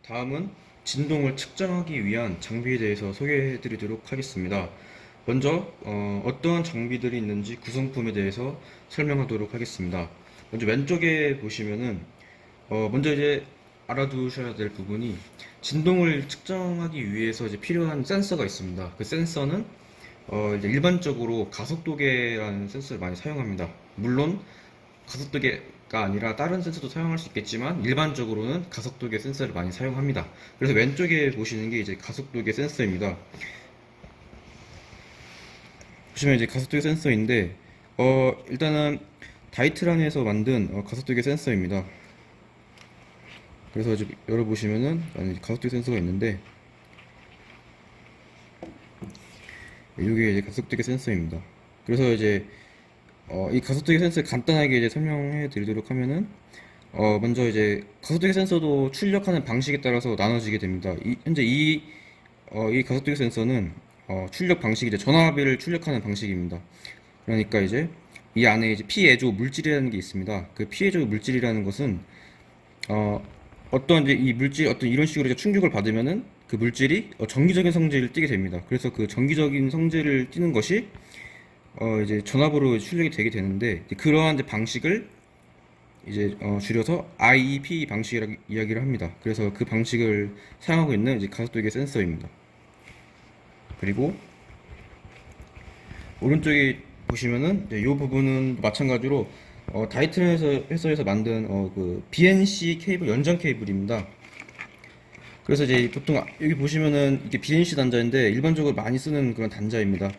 다음은 진동을 측정하기 위한 장비에 대해서 소개해 드리도록 하겠습니다. 먼저 어떠한 장비들이 있는지 구성품에 대해서 설명하도록 하겠습니다. 먼저 왼쪽에 보시면은 먼저 이제 알아두셔야 될 부분이 진동을 측정하기 위해서 이제 필요한 센서가 있습니다. 그 센서는 이제 일반적으로 가속도계라는 센서를 많이 사용합니다. 물론 가속도계가 아니라 다른 센서도 사용할 수 있겠지만 일반적으로는 가속도계 센서를 많이 사용합니다. 그래서 왼쪽에 보시는 게 이제 가속도계 센서입니다. 보시면 이제 가속도계 센서인데 일단은 다이트란에서 만든 가속도계 센서입니다. 그래서 이제 열어보시면은 가속도계 센서가 있는데 이게 이제 가속도계 센서입니다. 그래서 이제 이 가속도계 센서를 간단하게 이제 설명해 드리도록 하면은 먼저 이제 가속도계 센서도 출력하는 방식에 따라서 나눠지게 됩니다. 현재 이 가속도계 센서는 출력 방식이 이제 전압을 출력하는 방식입니다. 그러니까 이제 이 안에 이제 피에조 물질이라는 게 있습니다. 그 피에조 물질이라는 것은 어떤 이제 이 물질 어떤 이런 식으로 이제 충격을 받으면은 그 물질이 정기적인 성질을 띠게 됩니다. 그래서 그 정기적인 성질을 띠는 것이 이제 전압으로 출력이 되게 되는데 그러한 이제 방식을 이제 줄여서 IEP 방식이라고 이야기를 합니다. 그래서 그 방식을 사용하고 있는 이제 가속도계 센서입니다. 그리고 오른쪽에 보시면은 이 부분은 마찬가지로 다이트론 회사에서 만든 그 BNC 케이블 연장 케이블입니다. 그래서 이제 보통 여기 보시면은 이게 BNC 단자인데 일반적으로 많이 쓰는 그런 단자입니다.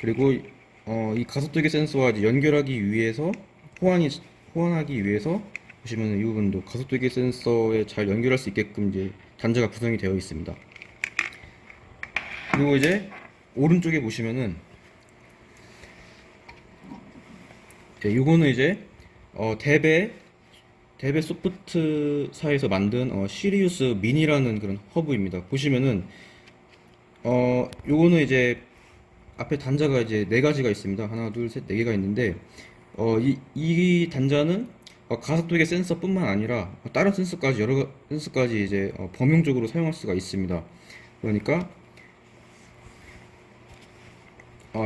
그리고 이 가속도계 센서와 이제 연결하기 위해서 호환하기 위해서 보시면은 이 부분도 가속도계 센서에 잘 연결할 수 있게끔 이제 단자가 구성이 되어 있습니다. 그리고 이제 오른쪽에 보시면은 요거는 이제 대배 소프트사에서 만든 시리우스 미니라는 그런 허브입니다. 보시면은 요거는 이제 앞에 단자가 이제 네 가지가 있습니다. 하나, 둘, 셋, 네 개가 있는데 이 단자는 가속도계 센서뿐만 아니라 다른 센서까지 여러 센서까지 이제 범용적으로 사용할 수가 있습니다. 그러니까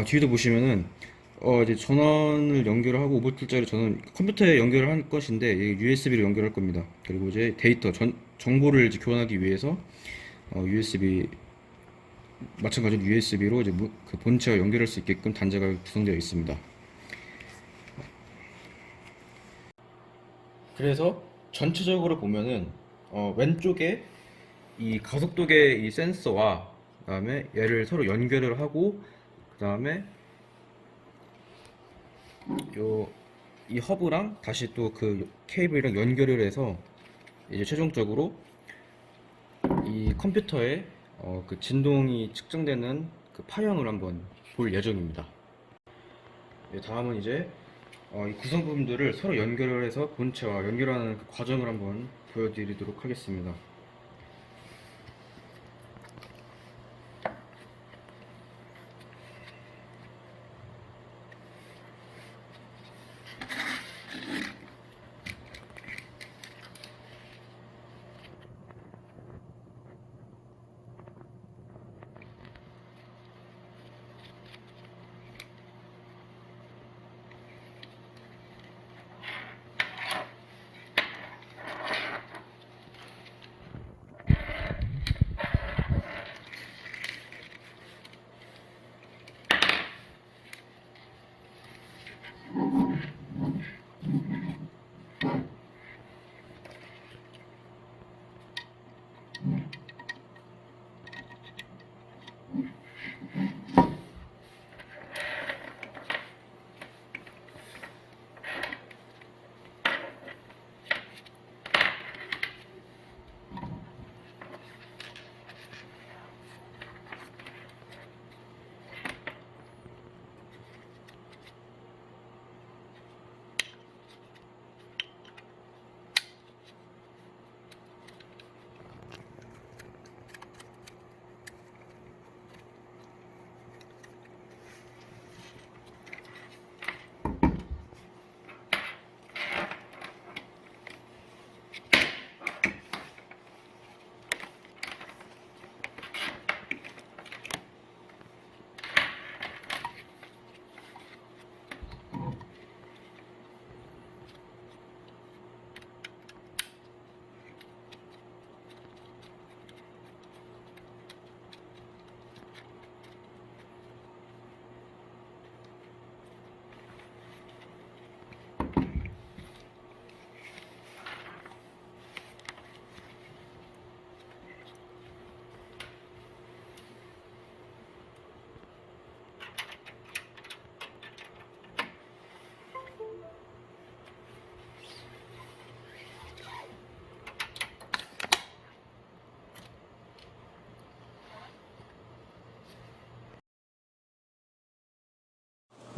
뒤에도 보시면은 이제 전원을 연결하고 5V짜리 전원 컴퓨터에 연결을 할 것인데 USB로 연결할 겁니다. 그리고 이제 정보를 이제 교환하기 위해서 USB 마찬가지로 USB로 이제 그 본체와 연결할 수 있게끔 단자가 구성되어 있습니다. 그래서 전체적으로 보면은 왼쪽에 이 가속도계 이 센서와 그다음에 얘를 서로 연결을 하고 그다음에 이 허브랑 다시 또 그 케이블이랑 연결을 해서 이제 최종적으로 이 컴퓨터에 그 진동이 측정되는 그 파형을 한번 볼 예정입니다. 다음은 이제 이 구성 부분들을 서로 연결을 해서 본체와 연결하는 그 과정을 한번 보여드리도록 하겠습니다.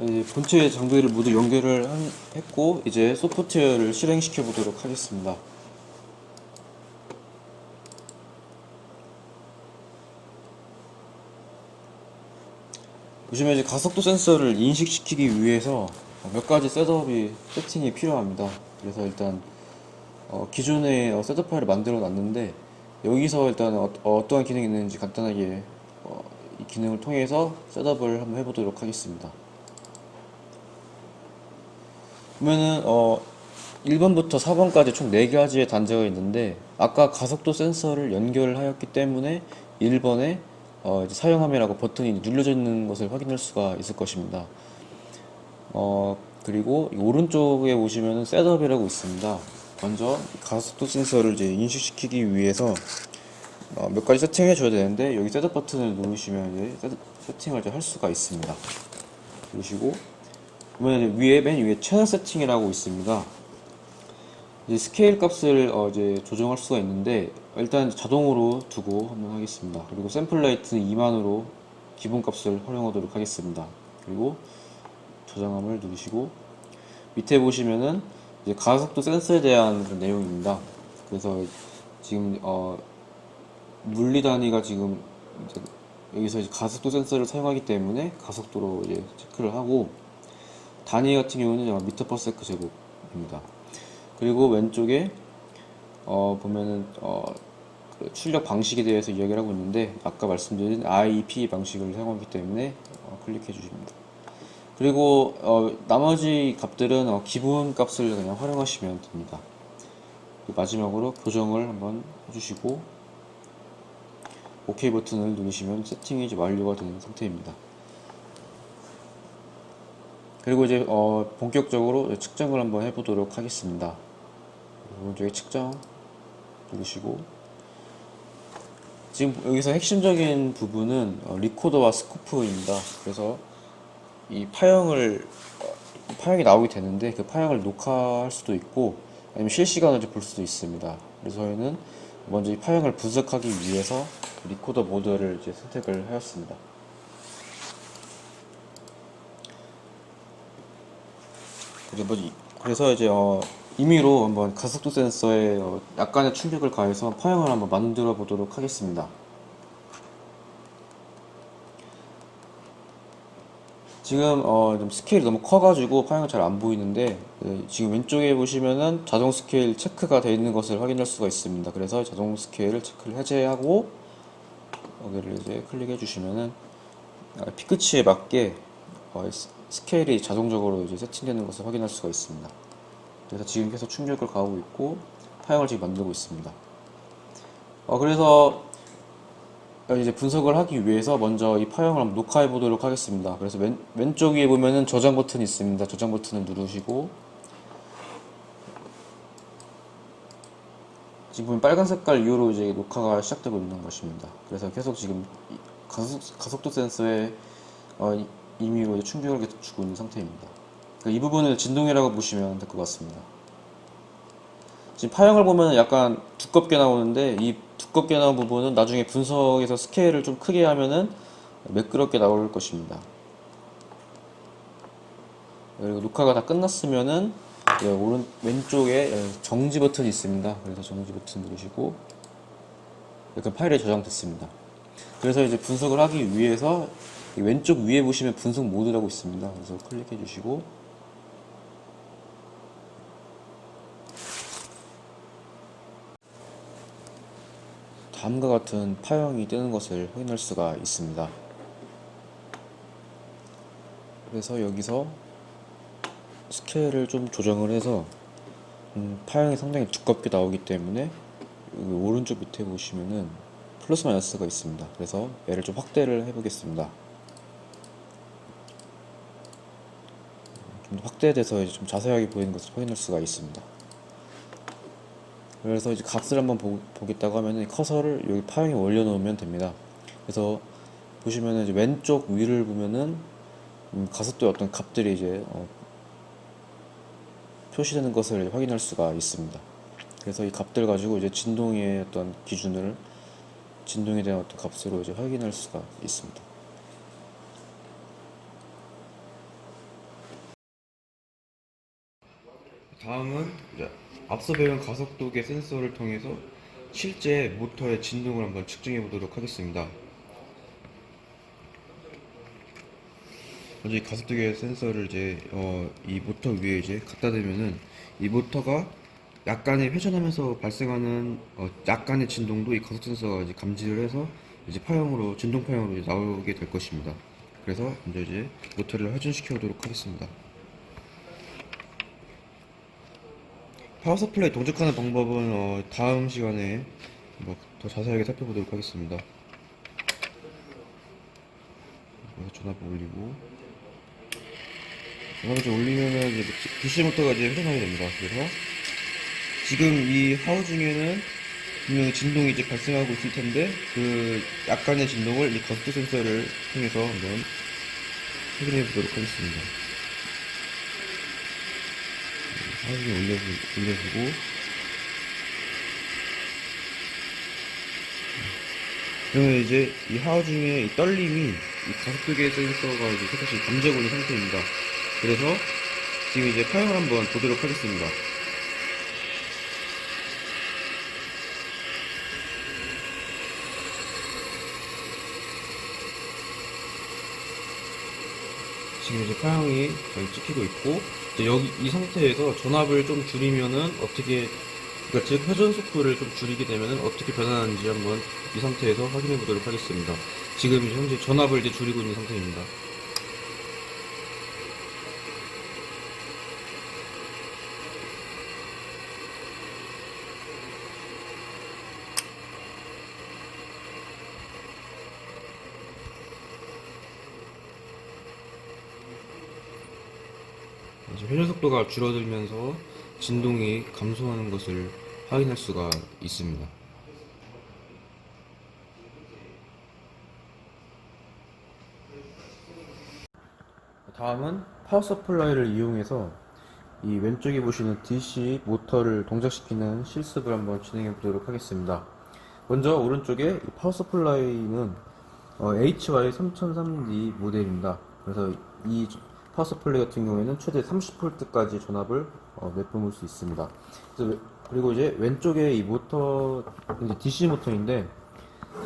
이제 본체 장비를 모두 연결을 했고 이제 소프트웨어를 실행시켜 보도록 하겠습니다. 보시면 이제 가속도 센서를 인식시키기 위해서 몇 가지 세팅이 필요합니다. 그래서 일단 기존에 셋업 파일을 만들어 놨는데 여기서 일단 어떠한 기능이 있는지 간단하게 이 기능을 통해서 셋업을 한번 해보도록 하겠습니다. 보면은 1번부터 4번까지 총 4가지의 단자가 있는데 아까 가속도 센서를 연결하였기 때문에 1번에 이제 사용함이라고 버튼이 눌려져 있는 것을 확인할 수가 있을 것입니다. 그리고 오른쪽에 보시면은 셋업이라고 있습니다. 먼저 가속도 센서를 이제 인식시키기 위해서 몇 가지 세팅해 줘야 되는데 여기 셋업 버튼을 누르시면 이제 세팅을 이제 할 수가 있습니다. 그러시고 보면 맨 위에 채널 세팅이라고 있습니다. 이제 스케일 값을 이제 조정할 수가 있는데 일단 자동으로 두고 한번 하겠습니다. 그리고 샘플 라이트는 2만으로 기본 값을 활용하도록 하겠습니다. 그리고 저장함을 누르시고 밑에 보시면은 이제 가속도 센서에 대한 그런 내용입니다. 그래서 지금 물리 단위가 지금 이제 여기서 이제 가속도 센서를 사용하기 때문에 가속도로 이제 체크를 하고 단위 같은 경우는 미터 퍼 세크 제곱입니다. 그리고 왼쪽에 보면은 그 출력 방식에 대해서 이야기를 하고 있는데 아까 말씀드린 IEP 방식을 사용하기 때문에 클릭해 주십니다. 그리고 나머지 값들은 기본 값을 그냥 활용하시면 됩니다. 마지막으로 교정을 한번 해주시고 OK 버튼을 누르시면 세팅이 이제 완료가 되는 상태입니다. 그리고 이제 본격적으로 측정을 한번 해보도록 하겠습니다. 오른쪽에 측정 누르시고 지금 여기서 핵심적인 부분은 리코더와 스코프입니다. 그래서 이 파형이 나오게 되는데 그 파형을 녹화할 수도 있고 아니면 실시간으로 볼 수도 있습니다. 그래서 저희는 먼저 이 파형을 분석하기 위해서 리코더 모드를 이제 선택을 하였습니다. 그래서 이제 임의로 한번 가속도 센서에 약간의 출력을 가해서 파형을 한번 만들어 보도록 하겠습니다. 지금 좀 스케일이 너무 커가지고 파형이 잘 안 보이는데 지금 왼쪽에 보시면은 자동 스케일 체크가 되어 있는 것을 확인할 수가 있습니다. 그래서 자동 스케일을 체크를 해제하고 여기를 이제 클릭해 주시면은 피크치에 맞게 스케일이 자동적으로 이제 세팅되는 것을 확인할 수가 있습니다. 그래서 지금 계속 출력을 가하고 있고 파형을 지금 만들고 있습니다. 그래서 이제 분석을 하기 위해서 먼저 이 파형을 한번 녹화해 보도록 하겠습니다. 그래서 왼쪽 위에 보면은 저장 버튼이 있습니다. 저장 버튼을 누르시고 지금 보면 빨간 색깔 이후로 이제 녹화가 시작되고 있는 것입니다. 그래서 계속 지금 가속도 센서에 임의로 충격을 계속 주고 있는 상태입니다. 이 부분을 진동이라고 보시면 될 것 같습니다. 지금 파형을 보면 약간 두껍게 나오는데 이 두껍게 나온 부분은 나중에 분석에서 스케일을 좀 크게 하면은 매끄럽게 나올 것입니다. 그리고 녹화가 다 끝났으면은 왼쪽에 정지 버튼이 있습니다. 그래서 정지 버튼 누르시고 이렇게 파일이 저장됐습니다. 그래서 이제 분석을 하기 위해서 왼쪽 위에 보시면 분석 모드라고 있습니다. 그래서 클릭해 주시고 다음과 같은 파형이 뜨는 것을 확인할 수가 있습니다. 그래서 여기서 스케일을 좀 조정을 해서 파형이 상당히 두껍게 나오기 때문에 여기 오른쪽 밑에 보시면은 플러스 마이너스가 있습니다. 그래서 얘를 좀 확대를 해보겠습니다. 좀 확대돼서 이제 좀 자세하게 보이는 것을 확인할 수가 있습니다. 그래서 이제 값을 한번 보겠다고 하면은 커서를 여기 파형에 올려놓으면 됩니다. 그래서 보시면은 이제 왼쪽 위를 보면은 가속도의 어떤 값들이 이제 표시되는 것을 확인할 수가 있습니다. 그래서 이 값들 가지고 이제 진동의 어떤 기준을 진동에 대한 어떤 값으로 이제 확인할 수가 있습니다. 다음은 이제 앞서 배운 가속도계 센서를 통해서 실제 모터의 진동을 한번 측정해 보도록 하겠습니다. 먼저 이 가속도계 센서를 이제 이 모터 위에 이제 갖다 대면은 이 모터가 약간의 회전하면서 발생하는 약간의 진동도 이 가속 센서가 이제 감지를 해서 이제 파형으로 진동 파형으로 이제 나오게 될 것입니다. 그래서 먼저 이제 모터를 회전시켜 보도록 하겠습니다. 파워 서플라이 동작하는 방법은 다음 시간에 뭐 더 자세하게 살펴보도록 하겠습니다. 그래서 전압을 올리고 전압을 좀 올리면은 이제 DC 모터가 이제 회전하게 됩니다. 그래서 지금 이 하우징에는 분명히 진동이 이제 발생하고 있을 텐데 그 약간의 진동을 이 가속도 센서를 통해서 한번 확인해 보도록 하겠습니다. 하우징 올려주고 그러면 이제 이 하우징의 이 떨림이 이 가속도계 센서가 이제 살짝 감지하고 있는 상태입니다. 그래서 지금 이제 파형을 한번 보도록 하겠습니다. 지금 이제 파형이 잘 찍히고 있고 이제 여기 이 상태에서 전압을 좀 줄이면은 어떻게 그러니까 즉 회전 속도를 좀 줄이게 되면은 어떻게 변하는지 한번 이 상태에서 확인해 보도록 하겠습니다. 지금 이제 현재 전압을 이제 줄이고 있는 상태입니다. 이제 회전 속도가 줄어들면서 진동이 감소하는 것을 확인할 수가 있습니다. 다음은 파워 서플라이를 이용해서 이 왼쪽에 보시는 DC 모터를 동작시키는 실습을 한번 진행해 보도록 하겠습니다. 먼저 오른쪽에 이 파워 서플라이는 HY3003D 모델입니다. 그래서 이 파워 서플라이 같은 경우에는 최대 30V까지 전압을 내뿜을 수 있습니다. 그리고 이제 왼쪽에 이 모터 이제 DC 모터인데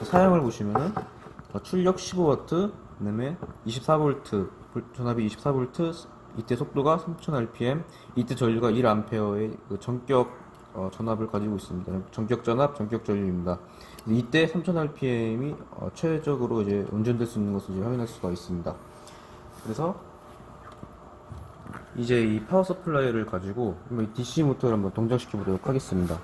사양을 보시면은 출력 15W, 그다음에 24V, 전압이 24V, 이때 속도가 3000rpm, 이때 전류가 1A의 그 전격 전압을 가지고 있습니다. 전격 전압, 전격 전류입니다. 이때 3000rpm이 최적으로 이제 운전될 수 있는 것을 이제 확인할 수가 있습니다. 그래서 이제 이 파워 서플라이를 가지고 DC 모터를 한번 동작시켜 보도록 하겠습니다.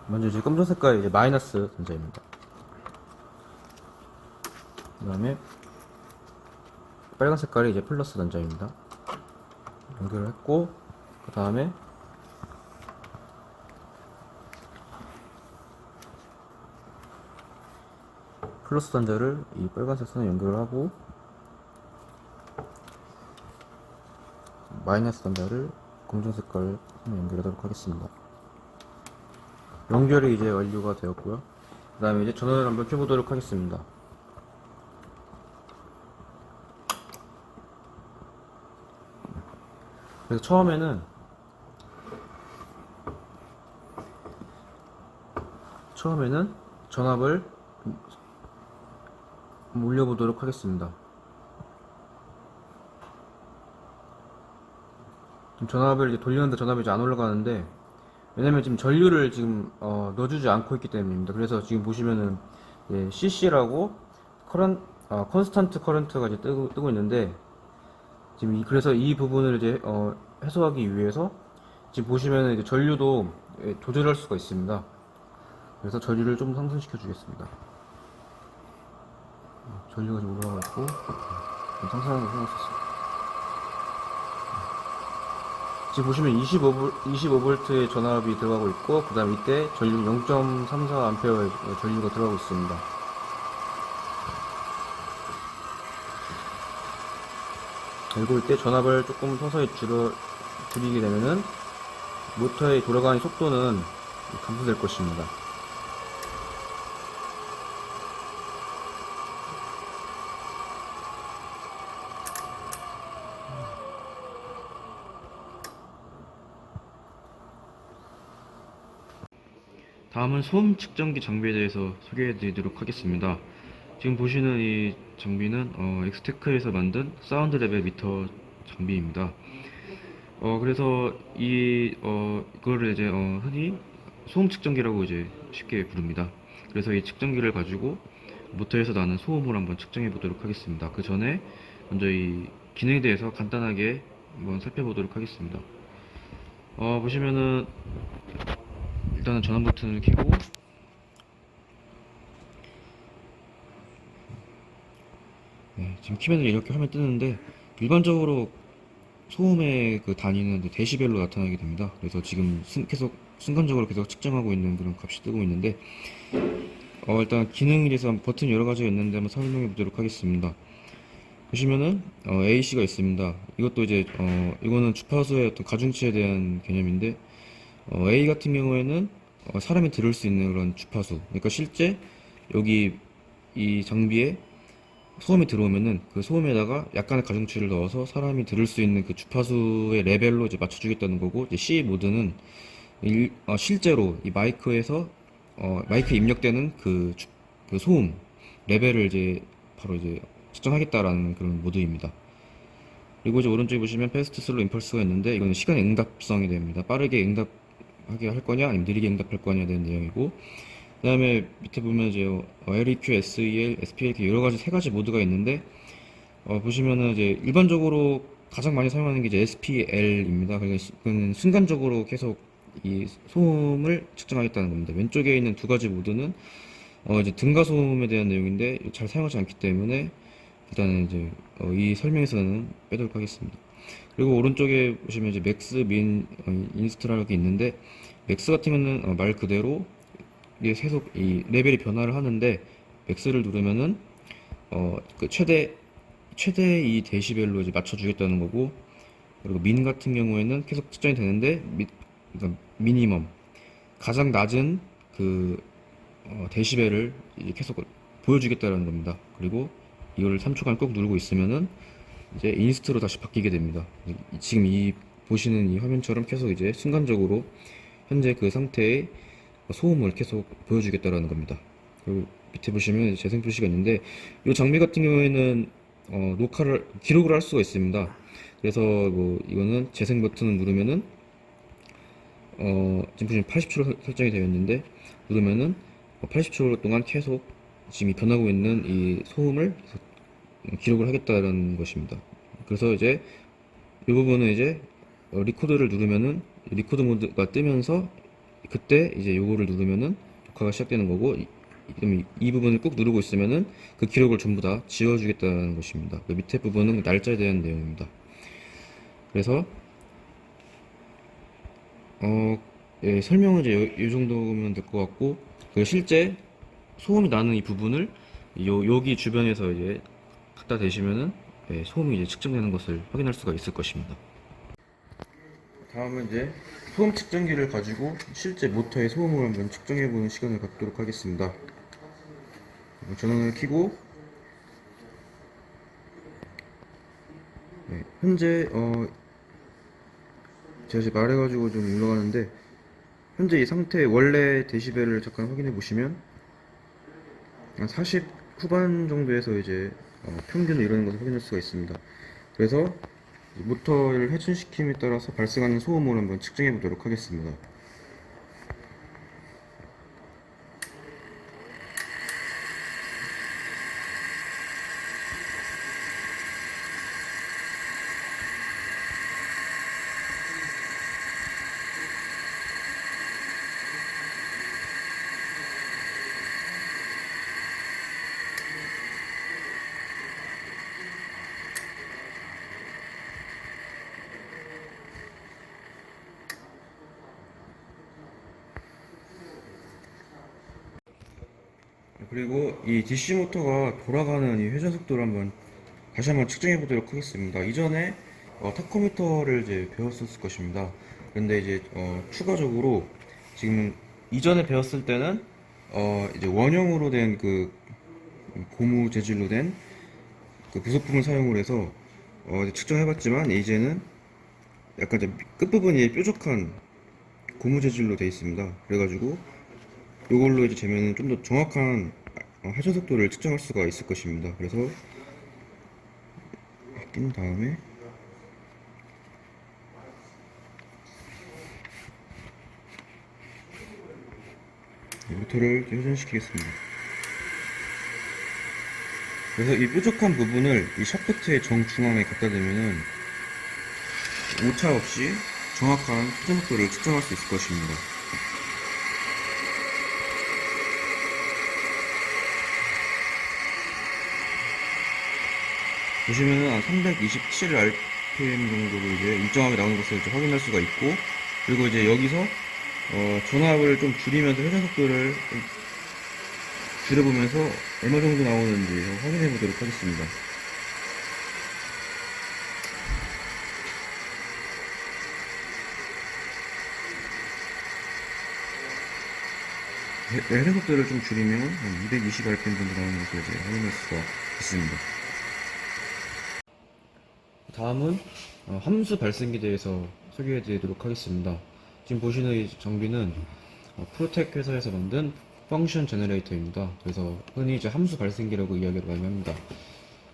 먼저 이제 검정 색깔이 이제 마이너스 단자입니다. 그 다음에 빨간 색깔이 이제 플러스 단자입니다. 연결을 했고, 그 다음에 플러스 단자를 이 빨간색 선에 연결을 하고, 마이너스 단자를 검정 색깔 선에 연결하도록 하겠습니다. 연결이 이제 완료가 되었고요. 그 다음에 이제 전원을 한번 켜보도록 하겠습니다. 그래서 처음에는 전압을 올려보도록 하겠습니다. 전압을 이제 돌리는데 전압이 이제 안 올라가는데, 왜냐면 지금 전류를 지금 넣어주지 않고 있기 때문입니다. 그래서 지금 보시면은 CC라고 컨스탄트 커런트가 이제 뜨고 있는데, 지금 그래서 이 부분을 이제 해소하기 위해서 지금 보시면은 이제 전류도 조절할 수가 있습니다. 그래서 전류를 좀 상승시켜 주겠습니다. 전류가 좀 올라가 있고 좀 상승하는 걸 생각할 수 있습니다. 지금 보시면 25V의 전압이 들어가고 있고, 그 다음 이때 전류 0.34A의 전류가 들어가고 있습니다. 그리고 이때 전압을 조금 서서히 줄이게 되면은 모터의 돌아가는 속도는 감소될 것입니다. 다음은 소음 측정기 장비에 대해서 소개해 드리도록 하겠습니다. 지금 보시는 이 장비는 엑스테크에서 만든 사운드 레벨 미터 장비입니다. 그래서 이거를 이제 흔히 소음 측정기라고 이제 쉽게 부릅니다. 그래서 이 측정기를 가지고 모터에서 나는 소음을 한번 측정해 보도록 하겠습니다. 그 전에 먼저 이 기능에 대해서 간단하게 한번 살펴보도록 하겠습니다. 보시면은 일단은 전원 버튼을 켜고, 네, 지금 키면 이렇게 화면 뜨는데, 일반적으로 소음의 그 단위는 이제 데시벨로 나타나게 됩니다. 그래서 지금 계속 순간적으로 계속 측정하고 있는 그런 값이 뜨고 있는데, 일단 기능에 대해서 버튼 여러 가지가 있는데 한번 설명해 보도록 하겠습니다. 보시면은 AC가 있습니다. 이것도 이제 이거는 주파수의 어떤 가중치에 대한 개념인데, A 같은 경우에는 사람이 들을 수 있는 그런 주파수. 그러니까 실제 여기 이 장비에 소음이 들어오면은 그 소음에다가 약간의 가중치를 넣어서 사람이 들을 수 있는 그 주파수의 레벨로 이제 맞춰주겠다는 거고, 이제 C 모드는 실제로 이 마이크에서 마이크에 입력되는 그 소음 레벨을 이제 바로 이제 측정하겠다라는 그런 모드입니다. 그리고 이제 오른쪽에 보시면 패스트 슬로우 임펄스가 있는데, 이거는 시간 응답성이 됩니다. 빠르게 응답하게 할 거냐 아니면 느리게 응답할 거냐에 대한 내용이고, 그 다음에 밑에 보면 이제 LEQ, SEL, SPL 이렇게 여러 가지 세 가지 모드가 있는데, 보시면은 이제 일반적으로 가장 많이 사용하는 게 이제 SPL입니다. 그러니까 그건 순간적으로 계속 이 소음을 측정하겠다는 겁니다. 왼쪽에 있는 두 가지 모드는 이제 등가 소음에 대한 내용인데 잘 사용하지 않기 때문에 일단은 이제 이 설명에서는 빼도록 하겠습니다. 그리고 오른쪽에 보시면 이제 맥스, 민, 인스트라는 게 있는데, 맥스 같은 경우는 말 그대로 이게 계속 이 레벨이 변화를 하는데, 맥스를 누르면은 그 최대 이 데시벨로 이제 맞춰주겠다는 거고, 그리고 민 같은 경우에는 계속 측정이 되는데, 그러니까 미니멈 가장 낮은 그 데시벨을 이제 계속 보여주겠다는 겁니다. 그리고 이걸 3초간 꼭 누르고 있으면은 이제 인스트로 다시 바뀌게 됩니다. 지금 이 보시는 이 화면처럼 계속 이제 순간적으로 현재 그 상태의 소음을 계속 보여주겠다라는 겁니다. 그리고 밑에 보시면 재생 표시가 있는데, 이 장비 같은 경우에는 기록을 할 수가 있습니다. 그래서 뭐 이거는 재생 버튼을 누르면은 지금 보시면 80초 설정이 되어 있는데, 누르면은 80초 동안 계속 지금 변하고 있는 이 소음을 기록을 하겠다는 것입니다. 그래서 이제 이 부분은 이제 리코더를 누르면은 리코더 모드가 뜨면서, 그때 이제 요거를 누르면은 녹화가 시작되는 거고, 이 부분을 꾹 누르고 있으면은 그 기록을 전부 다 지워주겠다는 것입니다. 그 밑에 부분은 날짜에 대한 내용입니다. 그래서 예, 설명은 이제 이 정도면 될 것 같고, 그 실제 소음이 나는 이 부분을 여기 주변에서 이제 갖다 대시면은 예, 소음이 이제 측정되는 것을 확인할 수가 있을 것입니다. 다음은 이제 소음 측정기를 가지고 실제 모터의 소음을 한번 측정해보는 시간을 갖도록 하겠습니다. 전원을 켜고, 네, 현재 제가 이제 말해가지고 좀 올라가는데, 현재 이 상태의 원래 데시벨을 잠깐 확인해 보시면 한 40 후반 정도에서 이제 평균을 이루는 것을 확인할 수가 있습니다. 그래서 모터를 회전시킴에 따라서 발생하는 소음을 한번 측정해 보도록 하겠습니다. 그리고 이 DC 모터가 돌아가는 이 회전 속도를 다시 한번 측정해 보도록 하겠습니다. 이전에 타코미터를 이제 배웠을 것입니다. 그런데 이제 추가적으로 지금 이전에 배웠을 때는 이제 원형으로 된 그 고무 재질로 된 그 부속품을 사용을 해서 이제 측정해봤지만, 이제는 약간 이제 끝부분이 뾰족한 고무 재질로 되어 있습니다. 그래가지고 이걸로 이제 재면은 좀 더 정확한 회전 속도를 측정할 수가 있을 것입니다. 그래서 낀 다음에 모터를 회전시키겠습니다. 그래서 이 뾰족한 부분을 이 샤프트의 정중앙에 갖다 대면은 오차 없이 정확한 회전 속도를 측정할 수 있을 것입니다. 보시면은 한 327 RPM 정도로 이제 일정하게 나오는 것을 이제 확인할 수가 있고, 그리고 이제 여기서 전압을 좀 줄이면서 회전 속도를 좀 줄여보면서 얼마 정도 나오는지 확인해 보도록 하겠습니다. 회전 속도를 좀 줄이면 한 220 RPM 정도 나오는 것을 이제 확인할 수가 있습니다. 다음은 함수 발생기에 대해서 소개해 드리도록 하겠습니다. 지금 보시는 이 장비는 프로텍 회사에서 만든 펑션 제너레이터입니다. 그래서 흔히 이제 함수 발생기라고 이야기를 많이 합니다.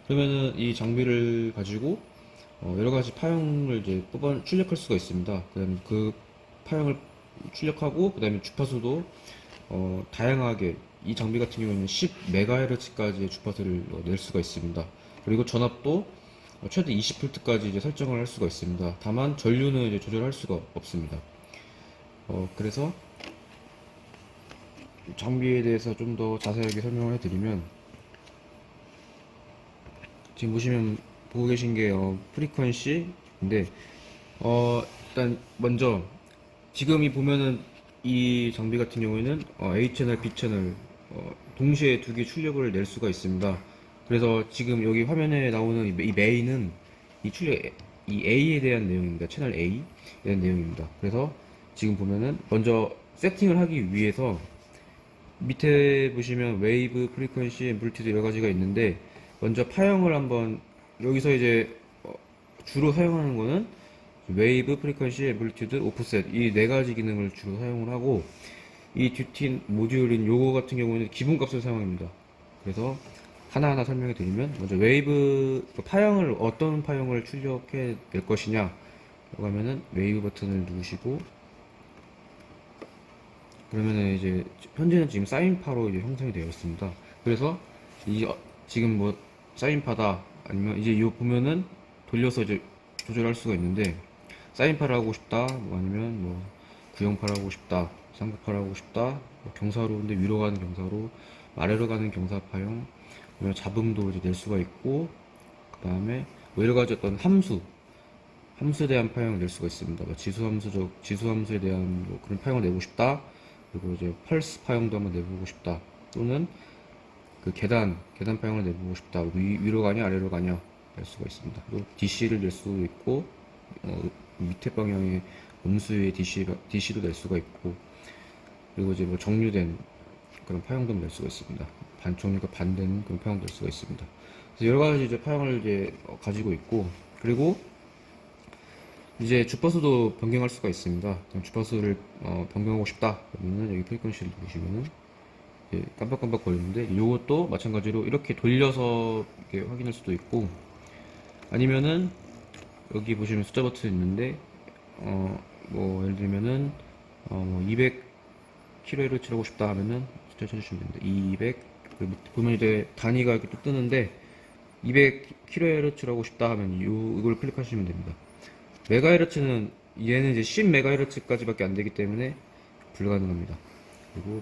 그러면은 이 장비를 가지고 여러 가지 파형을 이제 출력할 수가 있습니다. 그다음에 그 파형을 출력하고 그다음에 주파수도 다양하게 이 장비 같은 경우에는 10MHz까지의 주파수를 낼 수가 있습니다. 그리고 전압도 최대 20V까지 이제 설정을 할 수가 있습니다. 다만 전류는 이제 조절할 수가 없습니다. 그래서 장비에 대해서 좀 더 자세하게 설명을 해드리면, 지금 보고 계신 게 프리퀀시인데, 일단 먼저 지금 보면은 이 장비 같은 경우에는 A 채널, B 채널 동시에 두 개 출력을 낼 수가 있습니다. 그래서 지금 여기 화면에 나오는 이 메인은 이 A에 대한 내용입니다. 채널 A에 대한 내용입니다. 그래서 지금 보면은 먼저 세팅을 하기 위해서 밑에 보시면 웨이브, 프리퀀시, 앰플리튜드 여러 가지가 있는데, 먼저 파형을 한번 여기서 이제 주로 사용하는 거는 웨이브, 프리퀀시, 앰플리튜드, 오프셋 이 네 가지 기능을 주로 사용을 하고, 이 듀티 모듈인 요거 같은 경우는 기본값을 사용합니다. 그래서 하나하나 설명해 드리면, 먼저 웨이브 파형을 어떤 파형을 출력해 낼 것이냐 라고 하면은 웨이브 버튼을 누르시고, 그러면은 이제 현재는 지금 사인파로 이제 형성이 되어 있습니다. 그래서 지금 뭐 사인파다 아니면 이제 보면은 돌려서 이제 조절할 수가 있는데, 사인파를 하고 싶다, 뭐 아니면 뭐 구형파를 하고 싶다, 쌍꺼파를 하고 싶다, 뭐 경사로인데 위로 가는 경사로, 아래로 가는 경사파형, 그다음에 잡음도 이제 낼 수가 있고, 그 다음에 뭐 여러 가지 어떤 함수에 대한 파형을 낼 수가 있습니다. 뭐 지수함수에 대한 뭐 그런 파형을 내고 싶다. 그리고 이제 펄스 파형도 한번 내보고 싶다. 또는 그 계단 파형을 내보고 싶다. 위로 가냐 아래로 가냐 낼 수가 있습니다. 또 DC를 낼 수도 있고, 밑에 방향의 음수의 DC도 낼 수가 있고, 그리고 이제 뭐 정류된 그런 파형도 낼 수가 있습니다. 종류가 반된 그런 파형도 낼 수가 있습니다. 그래서 여러 가지 이제 파형을 이제 가지고 있고, 그리고 이제 주파수도 변경할 수가 있습니다. 주파수를 변경하고 싶다 그러면은 여기 프리퀀시를 누르시면은 깜빡깜빡 거리는데, 이것도 마찬가지로 이렇게 돌려서 이렇게 확인할 수도 있고, 아니면은 여기 보시면 숫자 버튼 있는데 뭐 예를 들면은 뭐 200kHz 하고 싶다 하면은 숫자 쳐주시면 됩니다. 200 보면 이제 단위가 이렇게 또 뜨는데, 200kHz 하고 싶다 하면 이걸 클릭하시면 됩니다. 메가헤르츠는 얘는 이제 10MHz까지밖에 안 되기 때문에 불가능합니다. 그리고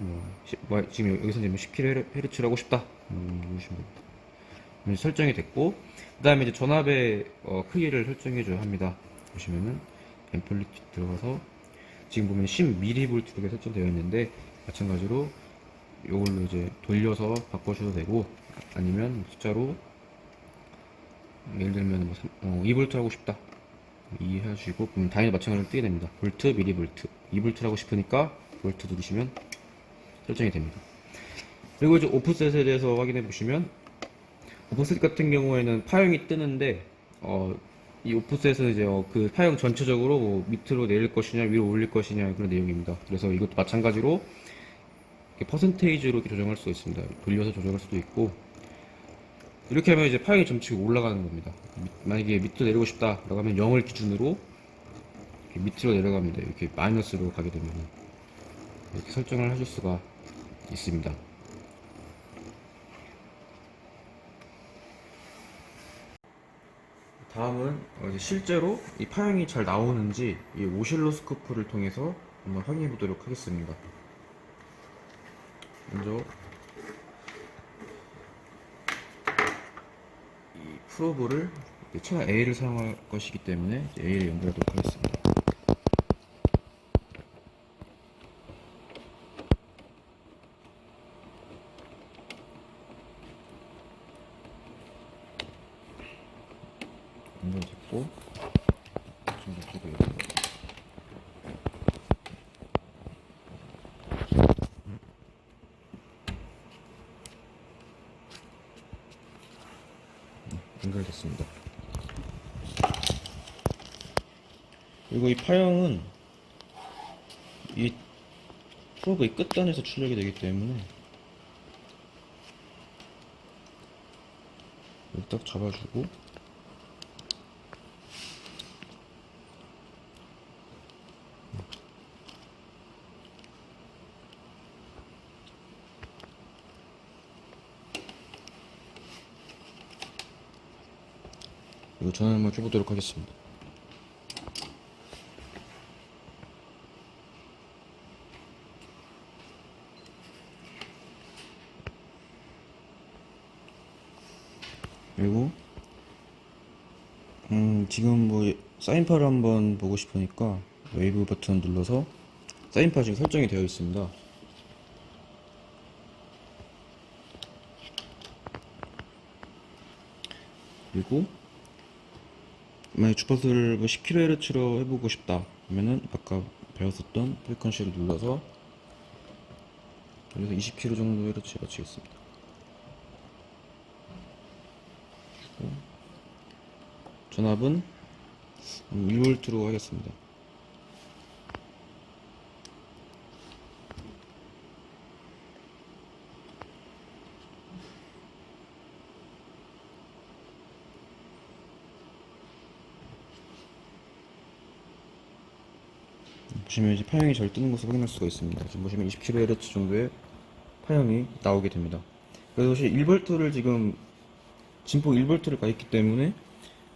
지금 여기서 이제 10kHz 하고 싶다 누르시면 됩니다. 설정이 됐고, 그 다음에 이제 전압의 크기를 설정해줘야 합니다. 보시면은 앰플리튜드 들어가서 지금 보면 10mV 이렇게 설정되어 있는데, 마찬가지로 이걸로 이제 돌려서 바꿔주셔도 되고, 아니면 숫자로 예를 들면 2V 하고 싶다 이해하시고, 당연히 마찬가지로 뜨게 됩니다. 볼트, 미리볼트, 2V 하고 싶으니까 볼트 누르시면 설정이 됩니다. 그리고 이제 오프셋에 대해서 확인해 보시면, 오프셋 같은 경우에는 파형이 뜨는데, 이 오프셋은 이제 그 파형 전체적으로 뭐 밑으로 내릴 것이냐 위로 올릴 것이냐 그런 내용입니다. 그래서 이것도 마찬가지로 이렇게 퍼센테이지로 이렇게 조정할 수가 있습니다. 돌려서 조정할 수도 있고, 이렇게 하면 이제 파형이 점치고 올라가는 겁니다. 만약에 밑으로 내리고 싶다라고 하면 0을 기준으로 이렇게 밑으로 내려갑니다. 이렇게 마이너스로 가게 되면 이렇게 설정을 하실 수가 있습니다. 다음은 이제 실제로 이 파형이 잘 나오는지 이 오실로스코프를 통해서 한번 확인해 보도록 하겠습니다. 먼저 이 프로브를 채널 A를 사용할 것이기 때문에 A를 연결하도록 하겠습니다. 연결됐고, 지금 이쪽에 연결됐습니다. 그리고 이 파형은 이 프로브의 끝단에서 출력이 되기 때문에 여기 딱 잡아주고, 그리고 전원 한번 켜보도록 하겠습니다. 그리고 지금 뭐 사인파를 한번 보고 싶으니까 웨이브 버튼 눌러서 사인파 지금 설정이 되어 있습니다. 그리고 만약 주파수를 뭐 10kHz로 해보고 싶다 그러면은 아까 배웠었던 프리퀀시를 눌러서 여기서 20kHz 정도 헤르츠 맞추겠습니다. 전압은 1V로 하겠습니다. 보시면 이제 파형이 잘 뜨는 것을 확인할 수가 있습니다. 지금 보시면 20kHz 정도의 파형이 나오게 됩니다. 그래서 1V를 지금 진폭 1V를 가 있기 때문에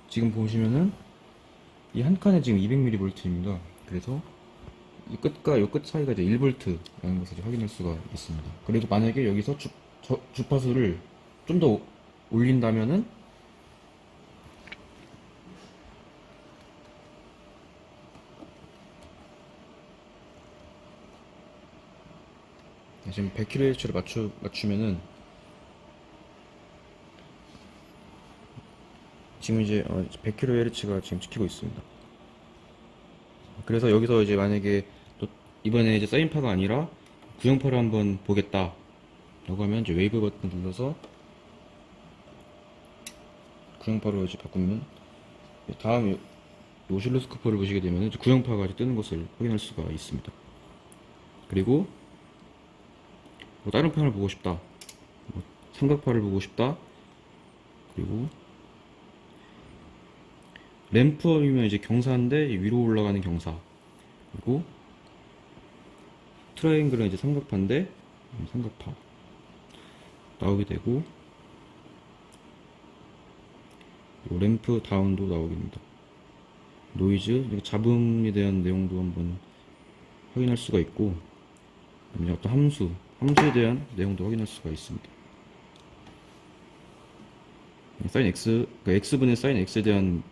지금 보시면은 이 한 칸에 지금 200mV입니다. 그래서 이 끝과 이 끝 사이가 이제 1V라는 것을 확인할 수가 있습니다. 그리고 만약에 여기서 주파수를 좀 더 올린다면은 지금 100kHz를 맞추면은 지금 이제 100kHz가 지금 찍히고 있습니다. 그래서 여기서 이제 만약에 또 이번에 이제 사인파가 아니라 구형파를 한번 보겠다 라고 하면 이제 웨이브 버튼 눌러서 구형파로 이제 바꾸면 다음 오실로스코프를 보시게 되면 이제 구형파가 이제 뜨는 것을 확인할 수가 있습니다. 그리고 뭐 다른 판을 보고 싶다, 뭐 삼각파를 보고 싶다, 그리고 램프이면 이제 경사인데 위로 올라가는 경사, 그리고 트라이앵글은 이제 삼각파인데 삼각파 나오게 되고, 그리고 램프 다운도 나오게 됩니다. 노이즈, 잡음에 대한 내용도 한번 확인할 수가 있고, 어떤 함수에 대한 내용도 확인할 수가 있습니다. 사인 x, 그러니까 x분의 사인 x에 대한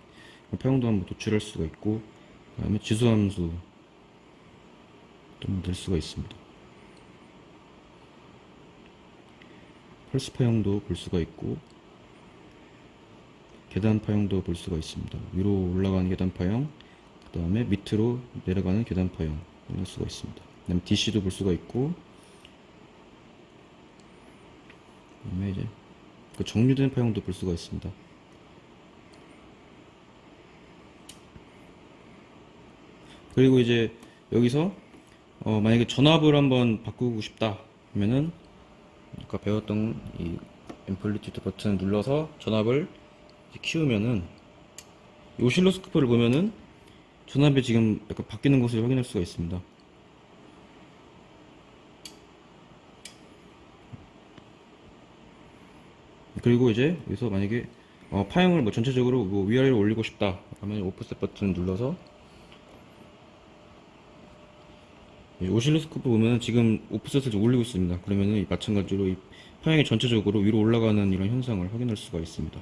파형도 한번 도출할 수가 있고, 그 다음에 지수함수 될 수가 있습니다. 펄스 파형도 볼 수가 있고, 계단 파형도 볼 수가 있습니다. 위로 올라가는 계단 파형, 그 다음에 밑으로 내려가는 계단 파형 볼 수가 있습니다. 그 다음에 DC도 볼 수가 있고, 그 다음에 이제 그 정류된 파형도 볼 수가 있습니다. 그리고 이제 여기서 만약에 전압을 한번 바꾸고 싶다 그러면은 아까 배웠던 이 앰플리튜드 버튼 눌러서 전압을 이제 키우면은 이 오실로스코프를 보면은 전압이 지금 약간 바뀌는 것을 확인할 수가 있습니다. 그리고 이제 여기서 만약에 파형을 뭐 전체적으로 뭐 위아래로 올리고 싶다 하면 오프셋 버튼 눌러서 오실로스코프 보면 지금 오프셋을 좀 올리고 있습니다. 그러면은 마찬가지로 이 파형이 전체적으로 위로 올라가는 이런 현상을 확인할 수가 있습니다.